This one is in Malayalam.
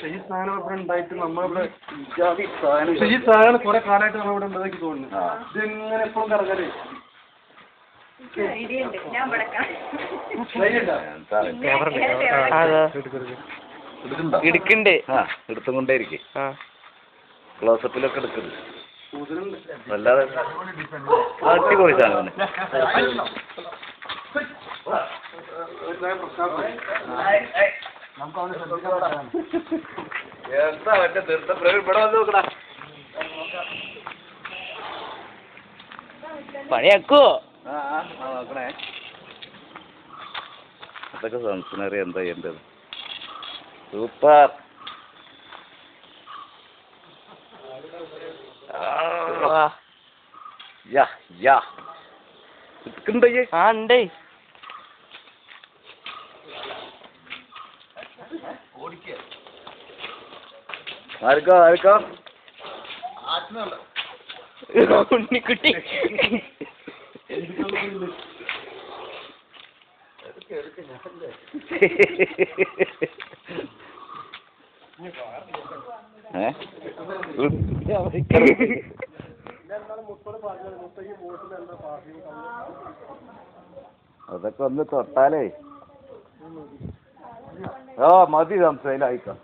ഈ സാധനം ഇവിടെ ഉണ്ടായിട്ട് നമ്മളിവിടെ ഈ സാധനം കുറെ കാലമായിട്ട് നമ്മളിവിടെ ഉണ്ടെന്നൊക്കെ തോന്നുന്നു. ഇതെങ്ങനെ എപ്പോഴും കറങ്ങല് എടുക്കണ്ടേ? എടുത്തും കൊണ്ടേ ഇരിക്കും. ക്ലോസപ്പിലൊക്കെ എടുക്കുന്നത് വല്ലാതെ അടിപൊളി സാധനം. എന്താ മറ്റേ തീർത്ഥ ഇവിടെ വന്ന് നോക്കടാ. പണിയാക്കോ? നോക്കണേ. അതൊക്കെ സംസ്കാരം എന്താ ചെയ്യേണ്ടത്? സൂപ്പർ. ഉണ്ടേ. ആർക്കോ ആർക്കോ ഉണ്ണിക്കുട്ടി അതൊക്കെ ഒന്ന് തൊട്ടാലേ മതി സംശയം ആയിക്കോ.